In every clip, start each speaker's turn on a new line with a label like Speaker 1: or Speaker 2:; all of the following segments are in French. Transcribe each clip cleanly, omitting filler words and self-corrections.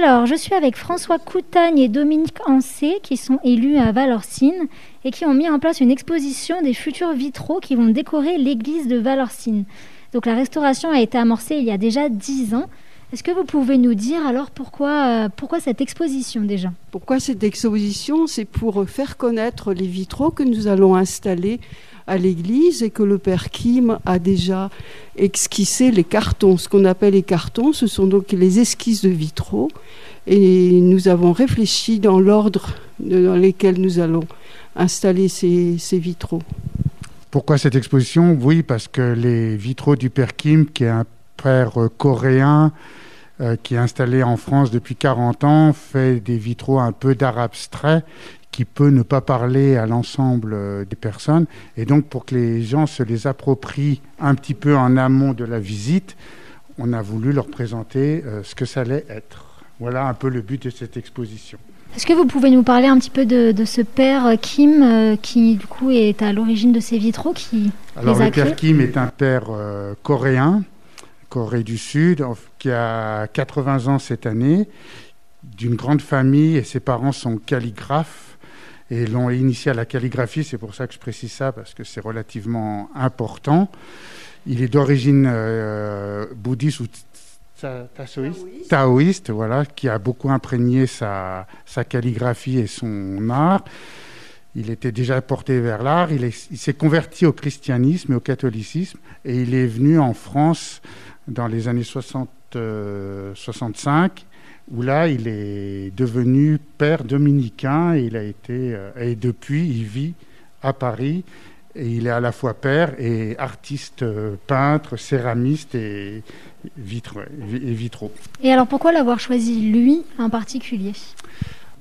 Speaker 1: Alors, je suis avec François Coutagne et Dominique Ancet, qui sont élus à Valorcine et qui ont mis en place une exposition des futurs vitraux qui vont décorer l'église de Valorcine. Donc, la restauration a été amorcée il y a déjà 10 ans. Est-ce que vous pouvez nous dire alors pourquoi cette exposition déjà ?
Speaker 2: Pourquoi cette exposition ? C'est pour faire connaître les vitraux que nous allons installer à l'église et que le père Kim a déjà esquissé les cartons. Ce qu'on appelle les cartons, ce sont donc les esquisses de vitraux. Et nous avons réfléchi dans l'ordre dans lequel nous allons installer ces vitraux.
Speaker 3: Pourquoi cette exposition ? Oui, parce que les vitraux du père Kim, qui est un père coréen, qui est installé en France depuis 40 ans, fait des vitraux un peu d'art abstrait, qui peut ne pas parler à l'ensemble des personnes. Et donc, pour que les gens se les approprient un petit peu en amont de la visite, on a voulu leur présenter ce que ça allait être. Voilà un peu le but de cette exposition.
Speaker 1: Est-ce que vous pouvez nous parler un petit peu de ce père Kim qui, du coup, est à l'origine de ces vitraux
Speaker 3: Alors, le père Kim est un père coréen, Corée du Sud, qui a 80 ans cette année, d'une grande famille, et ses parents sont calligraphes et l'ont initié à la calligraphie. C'est pour ça que je précise ça, parce que c'est relativement important. Il est d'origine bouddhiste ou taoïste, voilà, qui a beaucoup imprégné sa calligraphie et son art. Il était déjà porté vers l'art. Il s'est converti au christianisme et au catholicisme, et il est venu en France dans les années 65, où là, il est devenu père dominicain, et et depuis, il vit à Paris, et il est à la fois père et artiste, peintre, céramiste et vitraux.
Speaker 1: Et alors, pourquoi l'avoir choisi lui en particulier ?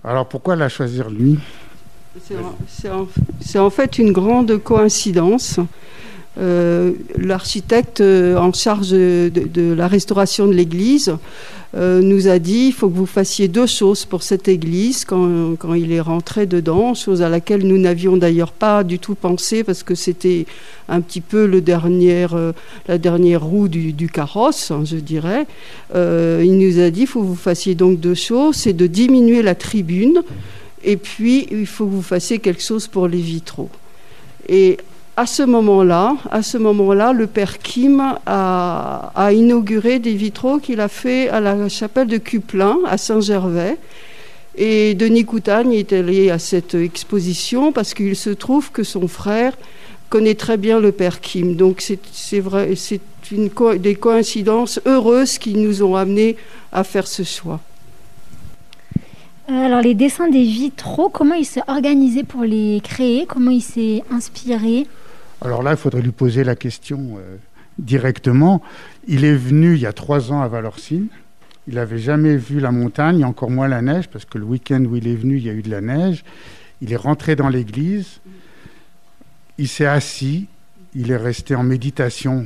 Speaker 3: Alors, pourquoi choisir lui ?
Speaker 2: C'est en fait une grande coïncidence. L'architecte en charge de la restauration de l'église nous a dit il faut que vous fassiez 2 choses pour cette église quand il est rentré dedans, chose à laquelle nous n'avions d'ailleurs pas du tout pensé parce que c'était un petit peu la dernière roue du carrosse, je dirais. Il nous a dit il faut que vous fassiez donc 2 choses, c'est de diminuer la tribune et puis il faut que vous fassiez quelque chose pour les vitraux. Et à ce moment-là, le père Kim a inauguré des vitraux qu'il a fait à la chapelle de Cuplin, à Saint-Gervais. Et Denis Coutagne est allé à cette exposition parce qu'il se trouve que son frère connaît très bien le père Kim. Donc c'est vrai, c'est des coïncidences heureuses qui nous ont amenés à faire ce choix.
Speaker 1: Alors, les dessins des vitraux, comment il s'est organisé pour les créer ? Comment il s'est inspiré ?
Speaker 3: Alors là, il faudrait lui poser la question directement. Il est venu il y a 3 ans à Valorcine. Il n'avait jamais vu la montagne, encore moins la neige, parce que le week-end où il est venu, il y a eu de la neige. Il est rentré dans l'église. Il s'est assis. Il est resté en méditation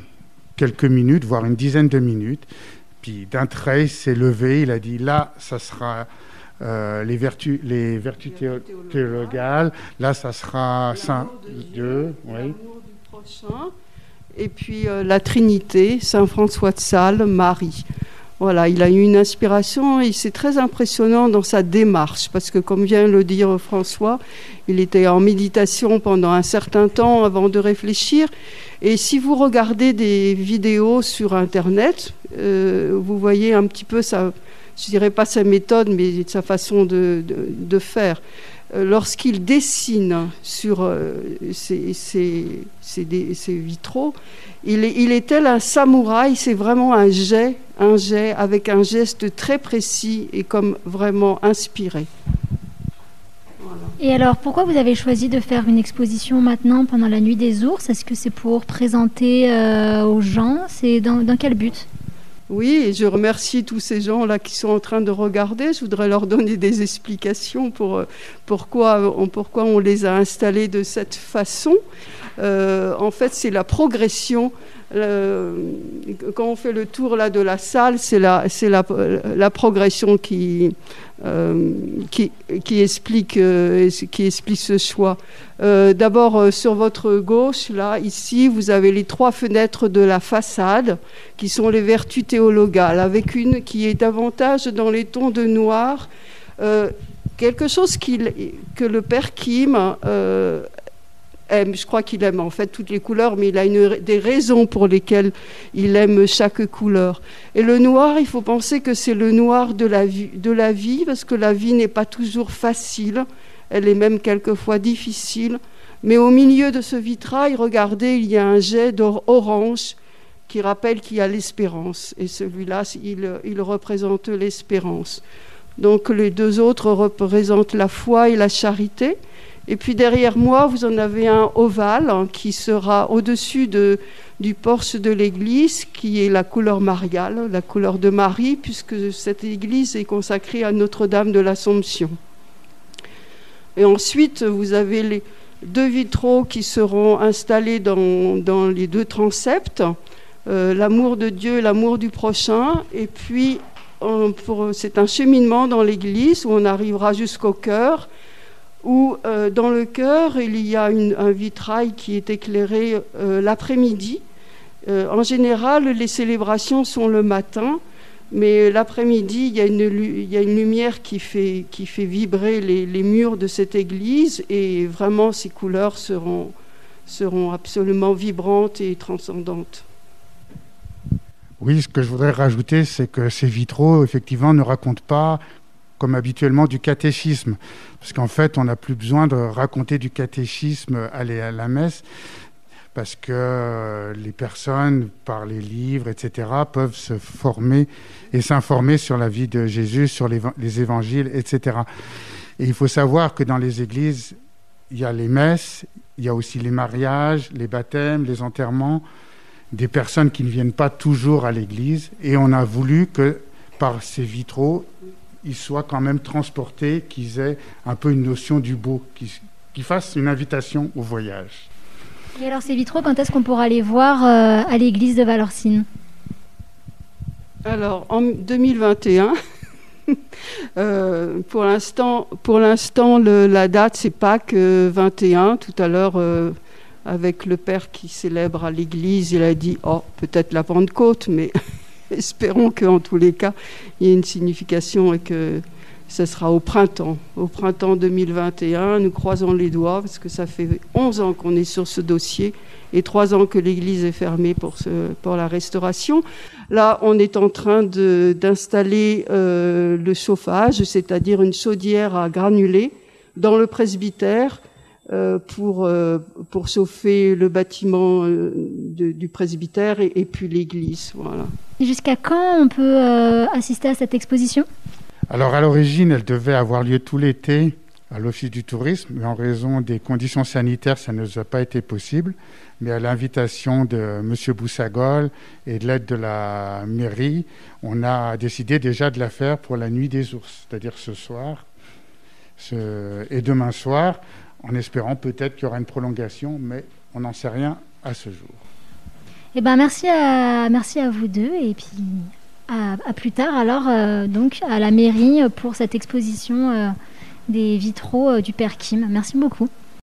Speaker 3: quelques minutes, voire une dizaine de minutes. Puis d'un trait, il s'est levé. Il a dit, là, ça sera... les vertus théologales, là ça sera Saint Dieu, oui. Et
Speaker 2: puis la Trinité, Saint François de Sales, Marie. Voilà, il a eu une inspiration et c'est très impressionnant dans sa démarche parce que comme vient le dire François, il était en méditation pendant un certain temps avant de réfléchir. Et si vous regardez des vidéos sur Internet, vous voyez un petit peu ça. Je ne dirais pas sa méthode, mais sa façon de faire. Lorsqu'il dessine sur ces vitraux, il est tel un samouraï, c'est vraiment un jet avec un geste très précis et comme vraiment inspiré.
Speaker 1: Voilà. Et alors, pourquoi vous avez choisi de faire une exposition maintenant pendant la Nuit des Ours ? Est-ce que c'est pour présenter aux gens ? C'est dans quel but ?
Speaker 2: Oui, et je remercie tous ces gens-là qui sont en train de regarder. Je voudrais leur donner des explications pour pourquoi on les a installés de cette façon. En fait, c'est la progression quand on fait le tour là de la salle, c'est la progression qui explique ce choix. D'abord, sur votre gauche, là, ici, vous avez les 3 fenêtres de la façade, qui sont les vertus théologales, avec une qui est davantage dans les tons de noir, quelque chose que le père Kim aime. Je crois qu'il aime en fait toutes les couleurs, mais il a des raisons pour lesquelles il aime chaque couleur. Et le noir, il faut penser que c'est le noir de la vie, parce que la vie n'est pas toujours facile, elle est même quelquefois difficile. Mais au milieu de ce vitrail, regardez, il y a un jet d'or orange qui rappelle qu'il y a l'espérance. Et celui-là, il représente l'espérance. Donc les 2 autres représentent la foi et la charité. Et puis derrière moi, vous en avez un ovale qui sera au-dessus du porche de l'église, qui est la couleur mariale, la couleur de Marie, puisque cette église est consacrée à Notre-Dame de l'Assomption. Et ensuite, vous avez les 2 vitraux qui seront installés dans les 2 transepts, l'amour de Dieu et l'amour du prochain. Et puis, c'est un cheminement dans l'église où on arrivera jusqu'au chœur, où dans le chœur, il y a un vitrail qui est éclairé l'après-midi. En général, les célébrations sont le matin, mais l'après-midi, il y a une lumière qui fait vibrer les murs de cette église, et vraiment, ces couleurs seront absolument vibrantes et transcendantes.
Speaker 3: Oui, ce que je voudrais rajouter, c'est que ces vitraux, effectivement, ne racontent pas comme habituellement du catéchisme, parce qu'en fait on n'a plus besoin de raconter du catéchisme à la messe, parce que les personnes par les livres, etc., peuvent se former et s'informer sur la vie de Jésus, sur les évangiles, etc. Et il faut savoir que dans les églises, il y a les messes, il y a aussi les mariages, les baptêmes, les enterrements, des personnes qui ne viennent pas toujours à l'église, et on a voulu que par ces vitraux, ils soient quand même transportés, qu'ils aient un peu une notion du beau, qu'ils fassent une invitation au voyage.
Speaker 1: Et alors ces vitraux, quand est-ce qu'on pourra les voir à l'église de Valorcine ?
Speaker 2: Alors, en 2021, pour l'instant, la date, c'est Pâques 21. Tout à l'heure, avec le père qui célèbre à l'église, il a dit « peut-être la Pentecôte, mais... » Espérons qu'en tous les cas, il y ait une signification et que ce sera au printemps 2021. Nous croisons les doigts parce que ça fait 11 ans qu'on est sur ce dossier et 3 ans que l'église est fermée pour la restauration. Là, on est en train d'installer le chauffage, c'est-à-dire une chaudière à granulés dans le presbytère, pour chauffer le bâtiment du presbytère et puis l'église. Voilà.
Speaker 1: Et jusqu'à quand on peut assister à cette exposition ?
Speaker 3: Alors à l'origine, elle devait avoir lieu tout l'été à l'Office du tourisme, mais en raison des conditions sanitaires, ça ne nous a pas été possible. Mais à l'invitation de M. Boussagol et de l'aide de la mairie, on a décidé déjà de la faire pour la Nuit des ours, c'est-à-dire ce soir et demain soir, en espérant peut-être qu'il y aura une prolongation, mais on n'en sait rien à ce jour.
Speaker 1: Eh ben, merci à vous deux, et puis à plus tard alors, donc à la mairie pour cette exposition des vitraux du Père Kim. Merci beaucoup.